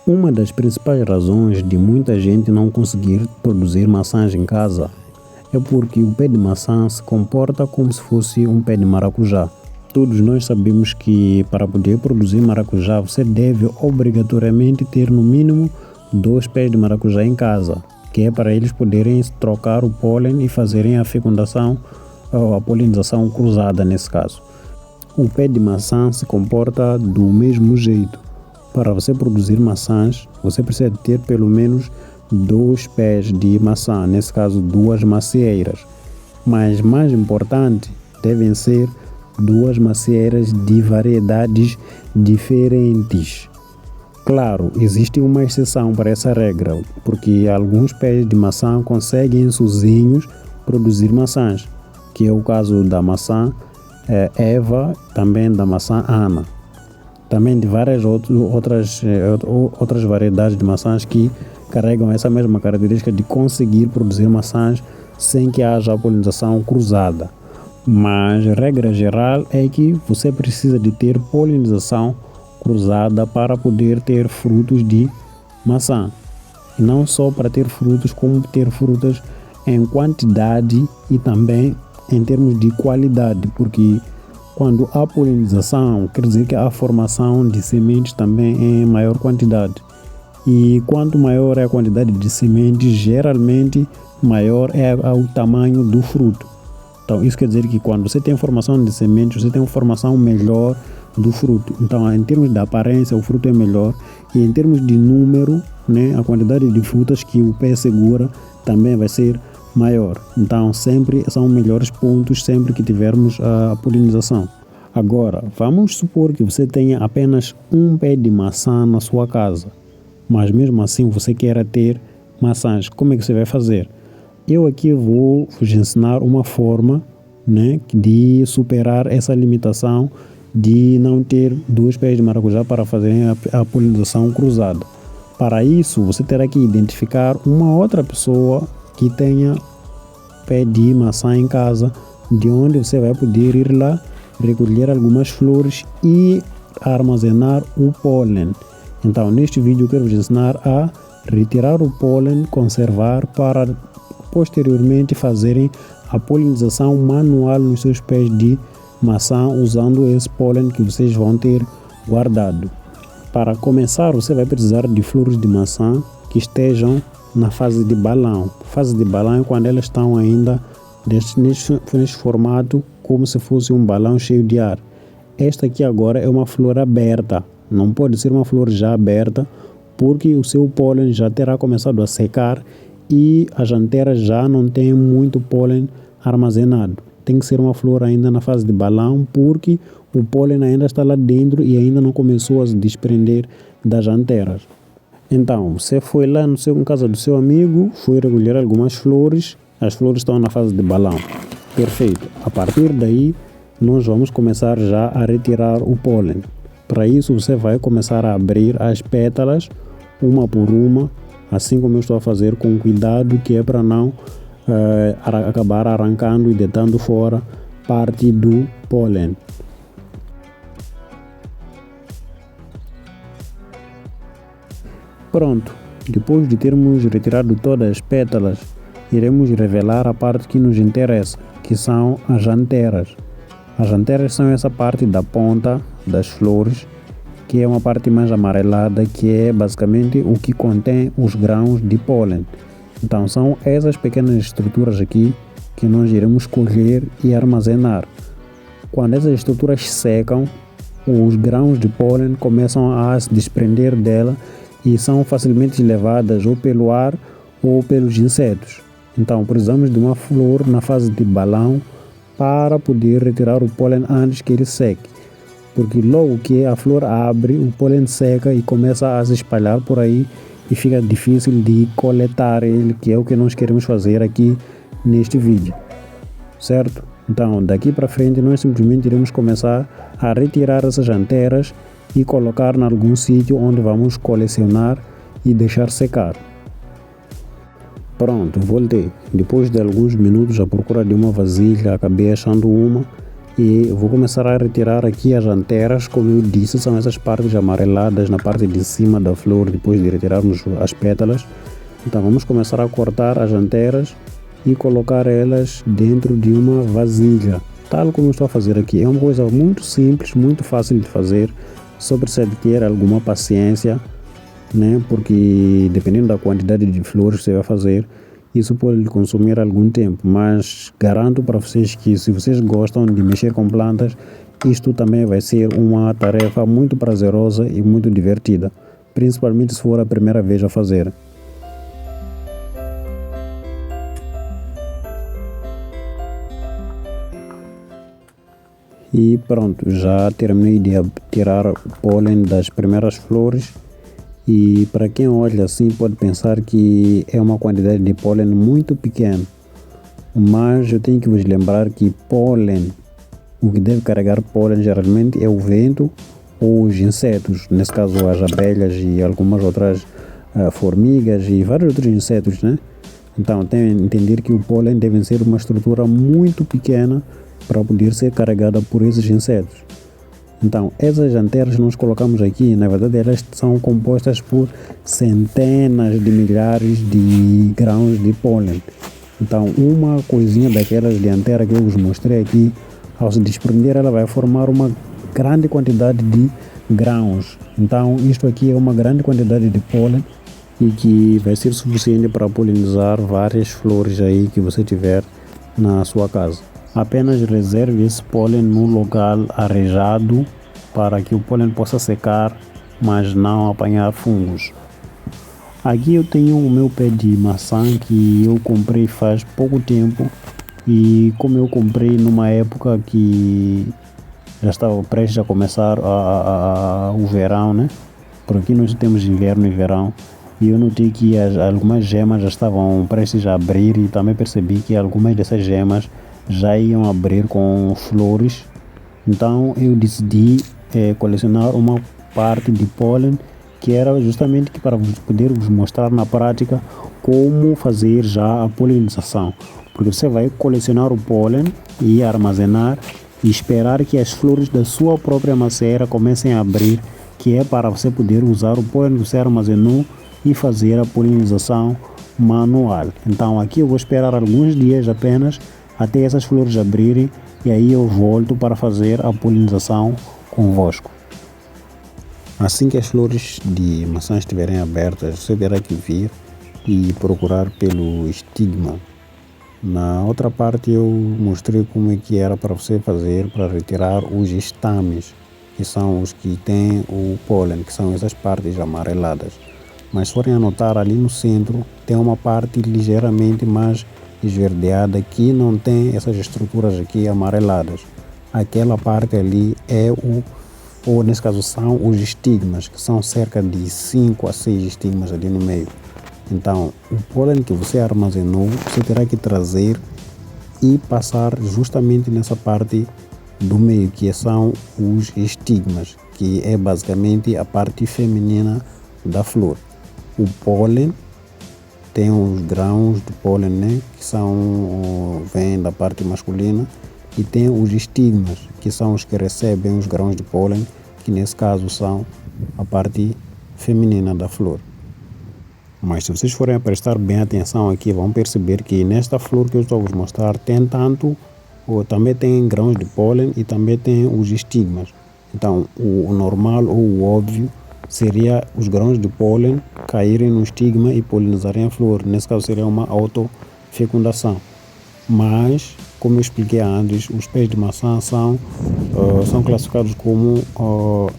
Uma das principais razões de muita gente não conseguir produzir maçãs em casa é porque o pé de maçã se comporta como se fosse um pé de maracujá. Todos nós sabemos que para poder produzir maracujá você deve obrigatoriamente ter no mínimo 2 pés de maracujá em casa, que é para eles poderem trocar o pólen e fazerem a fecundação ou a polinização cruzada nesse caso. O pé de maçã se comporta do mesmo jeito. Para você produzir maçãs, você precisa ter pelo menos 2 pés de maçã, nesse caso 2 macieiras. Mas mais importante, devem ser 2 macieiras de variedades diferentes. Claro, existe uma exceção para essa regra, porque alguns pés de maçã conseguem sozinhos produzir maçãs, que é o caso da maçã Eva, também da maçã Ana. Também de várias outras variedades de maçãs que carregam essa mesma característica de conseguir produzir maçãs sem que haja polinização cruzada. Mas a regra geral é que você precisa de ter polinização cruzada para poder ter frutos de maçã. E não só para ter frutos, como ter frutas em quantidade e também em termos de qualidade, porque quando há polinização, quer dizer que há formação de sementes também em maior quantidade. E quanto maior é a quantidade de sementes, geralmente maior é o tamanho do fruto. Então isso quer dizer que quando você tem formação de sementes, você tem uma formação melhor do fruto. Então em termos de aparência, o fruto é melhor. E em termos de número, né, a quantidade de frutas que o pé segura também vai ser maior. Então sempre são melhores pontos sempre que tivermos a polinização. Agora, vamos supor que você tenha apenas um pé de maçã na sua casa, mas mesmo assim você queira ter maçãs. Como é que você vai fazer? Eu aqui vou vos ensinar uma forma, né, de superar essa limitação de não ter 2 pés de maracujá para fazer a polinização cruzada. Para isso, você terá que identificar uma outra pessoa que tenha pé de maçã em casa, de onde você vai poder ir lá, recolher algumas flores e armazenar o pólen. Então, neste vídeo eu quero vos ensinar a retirar o pólen, conservar para posteriormente fazerem a polinização manual nos seus pés de maçã usando esse pólen que vocês vão ter guardado. Para começar, você vai precisar de flores de maçã que estejam na fase de balão. Fase de balão é quando elas estão ainda neste formato, como se fosse um balão cheio de ar. Esta aqui agora é uma flor aberta, não pode ser uma flor já aberta, porque o seu pólen já terá começado a secar e as anteras já não têm muito pólen armazenado. Tem que ser uma flor ainda na fase de balão, porque o pólen ainda está lá dentro e ainda não começou a se desprender das anteras. Então, você foi lá em casa do seu amigo, foi recolher algumas flores, as flores estão na fase de balão. Perfeito. A partir daí, nós vamos começar já a retirar o pólen. Para isso, você vai começar a abrir as pétalas, uma por uma, assim como eu estou a fazer, com cuidado, que é para não acabar arrancando e deitando fora parte do pólen. Pronto, depois de termos retirado todas as pétalas, iremos revelar a parte que nos interessa, que são as anteras. As anteras são essa parte da ponta das flores, que é uma parte mais amarelada, que é basicamente o que contém os grãos de pólen. Então são essas pequenas estruturas aqui que nós iremos colher e armazenar. Quando essas estruturas secam, os grãos de pólen começam a se desprender dela e são facilmente levadas ou pelo ar ou pelos insetos. Então precisamos de uma flor na fase de balão para poder retirar o pólen antes que ele seque, porque logo que a flor abre, o pólen seca e começa a se espalhar por aí e fica difícil de coletar ele, que é o que nós queremos fazer aqui neste vídeo, certo? Então daqui para frente nós simplesmente iremos começar a retirar essas anteras e colocar em algum sítio onde vamos colecionar e deixar secar. Pronto, voltei. Depois de alguns minutos à procura de uma vasilha, acabei achando uma E vou começar a retirar aqui as anteiras, como eu disse, são essas partes amareladas na parte de cima da flor, depois de retirarmos as pétalas. Então vamos começar a cortar as anteiras e colocar elas dentro de uma vasilha, tal como eu estou a fazer aqui. É uma coisa muito simples, muito fácil de fazer, só precisa de ter alguma paciência, né? Porque dependendo da quantidade de flores que você vai fazer, isso pode consumir algum tempo, mas garanto para vocês que se vocês gostam de mexer com plantas, isto também vai ser uma tarefa muito prazerosa e muito divertida, principalmente se for a primeira vez a fazer. E pronto, já terminei de tirar o pólen das primeiras flores. E para quem olha assim pode pensar que é uma quantidade de pólen muito pequena, mas eu tenho que vos lembrar que pólen, o que deve carregar pólen geralmente é o vento ou os insetos, nesse caso as abelhas e algumas outras formigas e vários outros insetos, né? Então tem que entender que o pólen deve ser uma estrutura muito pequena para poder ser carregada por esses insetos. Então, essas anteiras que nós colocamos aqui, na verdade, elas são compostas por centenas de milhares de grãos de pólen. Então, uma coisinha daquelas de antera que eu vos mostrei aqui, ao se desprender, ela vai formar uma grande quantidade de grãos. Então, isto aqui é uma grande quantidade de pólen e que vai ser suficiente para polinizar várias flores aí que você tiver na sua casa. Apenas reserve esse pólen no local arejado para que o pólen possa secar, mas não apanhar fungos. Aqui eu tenho o meu pé de maçã que eu comprei faz pouco tempo e como eu comprei numa época que já estava prestes a começar o verão, né? Por aqui nós temos inverno e verão e eu notei que algumas gemas já estavam prestes a abrir e também percebi que algumas dessas gemas já iam abrir com flores. Então eu decidi colecionar uma parte de pólen que era justamente para poder vos mostrar na prática como fazer já a polinização, porque você vai colecionar o pólen e armazenar e esperar que as flores da sua própria macieira comecem a abrir, que é para você poder usar o pólen que você armazenou e fazer a polinização manual. Então aqui eu vou esperar alguns dias apenas até essas flores abrirem e aí eu volto para fazer a polinização convosco. Assim que as flores de maçã estiverem abertas, você terá que vir e procurar pelo estigma. Na outra parte eu mostrei como é que era para você fazer para retirar os estames, que são os que têm o pólen, que são essas partes amareladas. Mas se forem a notar ali no centro, tem uma parte ligeiramente mais esverdeada que não tem essas estruturas aqui amareladas. Aquela parte ali ou nesse caso são os estigmas, que são cerca de 5 a 6 estigmas ali no meio. Então, o pólen que você armazenou, você terá que trazer e passar justamente nessa parte do meio, que são os estigmas, que é basicamente a parte feminina da flor. O pólen tem os grãos de pólen, né, que vêm da parte masculina, e tem os estigmas, que são os que recebem os grãos de pólen, que nesse caso são a parte feminina da flor. Mas se vocês forem a prestar bem atenção aqui, vão perceber que nesta flor que eu estou a vos mostrar também tem grãos de pólen e também tem os estigmas. Então o normal ou o óbvio seria os grãos de pólen caírem no estigma e polinizarem a flor. Nesse caso seria uma autofecundação. Mas, como eu expliquei antes, os pés de maçã são classificados como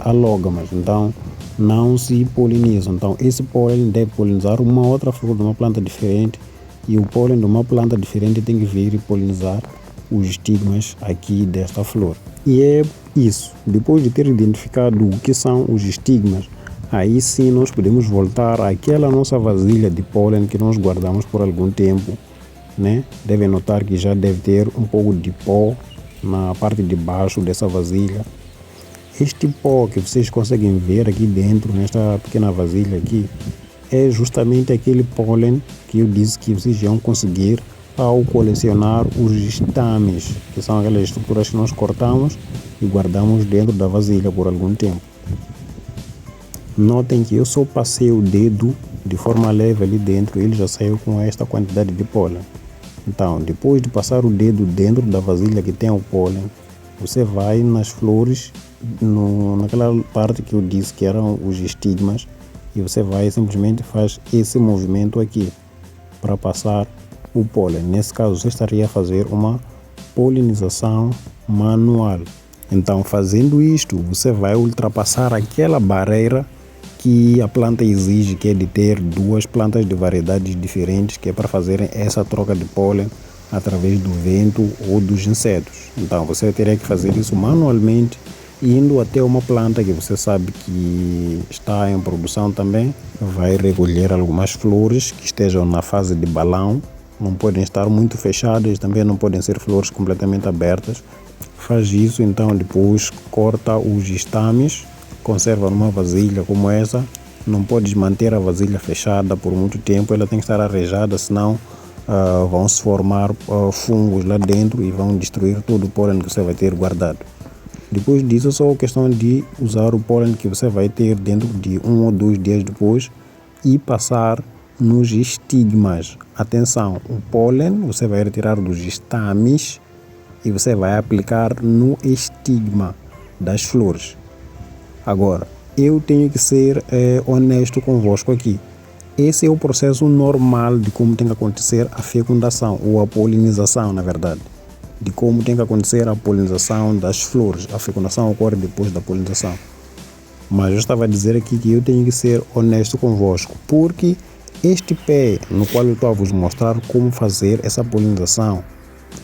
alógamas, então não se polinizam. Então esse pólen deve polinizar uma outra flor de uma planta diferente e o pólen de uma planta diferente tem que vir e polinizar os estigmas aqui desta flor. E é isso. Depois de ter identificado o que são os estigmas, aí sim nós podemos voltar àquela nossa vasilha de pólen que nós guardamos por algum tempo, né? Devem notar que já deve ter um pouco de pó na parte de baixo dessa vasilha. Este pó que vocês conseguem ver aqui dentro, nesta pequena vasilha aqui, é justamente aquele pólen que eu disse que vocês vão conseguir ao colecionar os estames, que são aquelas estruturas que nós cortamos e guardamos dentro da vasilha por algum tempo. Notem que eu só passei o dedo de forma leve ali dentro, ele já saiu com esta quantidade de pólen. Então, depois de passar o dedo dentro da vasilha que tem o pólen, você vai nas flores, naquela parte que eu disse que eram os estigmas, e você vai simplesmente faz esse movimento aqui para passar o pólen. Nesse caso, você estaria a fazer uma polinização manual. Então, fazendo isto, você vai ultrapassar aquela barreira que a planta exige, que é de ter duas plantas de variedades diferentes, que é para fazerem essa troca de pólen através do vento ou dos insetos. Então, você teria que fazer isso manualmente, indo até uma planta que você sabe que está em produção também. Vai recolher algumas flores que estejam na fase de balão, não podem estar muito fechadas, também não podem ser flores completamente abertas. Faz isso, então depois corta os estames, conserva numa vasilha como essa. Não podes manter a vasilha fechada por muito tempo, ela tem que estar arejada, senão vão se formar fungos lá dentro e vão destruir todo o pólen que você vai ter guardado. Depois disso, é só questão de usar o pólen que você vai ter dentro de 1 ou 2 dias depois e passar nos estigmas. Atenção, o pólen você vai retirar dos estames e você vai aplicar no estigma das flores. Agora, eu tenho que ser honesto convosco aqui. Esse é o processo normal de como tem que acontecer a fecundação, ou a polinização, na verdade. De como tem que acontecer a polinização das flores. A fecundação ocorre depois da polinização. Mas eu estava a dizer aqui que eu tenho que ser honesto convosco, porque este pé no qual eu estou a vos mostrar como fazer essa polinização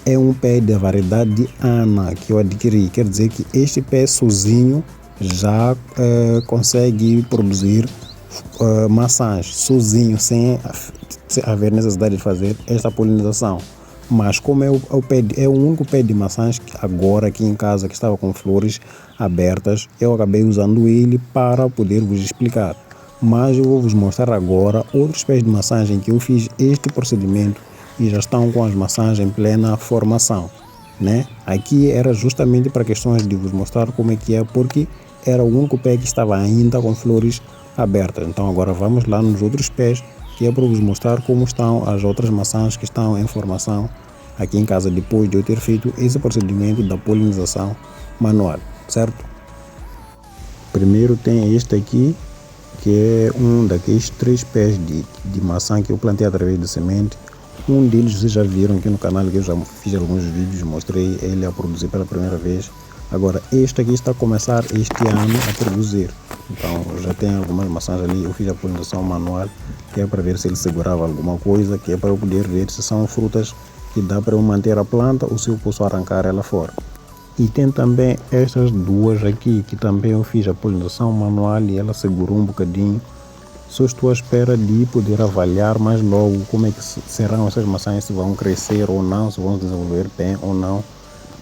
é um pé da variedade de Ana que eu adquiri. Quer dizer que este pé sozinho já consegue produzir maçãs sozinho, sem haver necessidade de fazer esta polinização. Mas como é o único pé de maçãs agora aqui em casa que estava com flores abertas, eu acabei usando ele para poder vos explicar. Mas eu vou vos mostrar agora outros pés de maçãs em que eu fiz este procedimento e já estão com as maçãs em plena formação, né? Aqui era justamente para questões de vos mostrar como é que é, porque era o único pé que estava ainda com flores abertas. Então agora vamos lá nos outros pés, que é para vos mostrar como estão as outras maçãs que estão em formação aqui em casa, depois de eu ter feito esse procedimento da polinização manual, certo? Primeiro tem este aqui, que é um daqueles 3 pés de maçã que eu plantei através de semente. Um deles vocês já viram aqui no canal, que eu já fiz alguns vídeos, mostrei ele a produzir pela primeira vez. Agora este aqui está a começar este ano a produzir. Então já tem algumas maçãs ali, eu fiz a polinização manual, que é para ver se ele segurava alguma coisa, que é para eu poder ver se são frutas que dá para eu manter a planta ou se eu posso arrancar ela fora. E tem também estas duas aqui, que também eu fiz a polinização manual e ela segurou um bocadinho. Só estou à espera de poder avaliar mais logo como é que serão essas maçãs, se vão crescer ou não, se vão desenvolver bem ou não.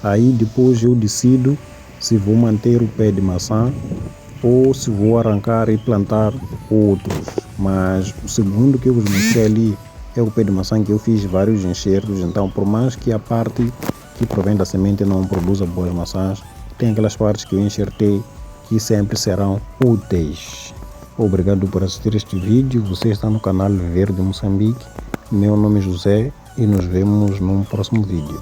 Aí depois eu decido se vou manter o pé de maçã ou se vou arrancar e plantar outros. Mas o segundo que eu vos mostrei ali é o pé de maçã que eu fiz vários enxertos. Então, por mais que a parte que provém da semente não produza boas maçãs, tem aquelas partes que eu enxertei que sempre serão úteis. Obrigado por assistir este vídeo. Você está no canal Verde Moçambique. Meu nome é José e nos vemos num próximo vídeo.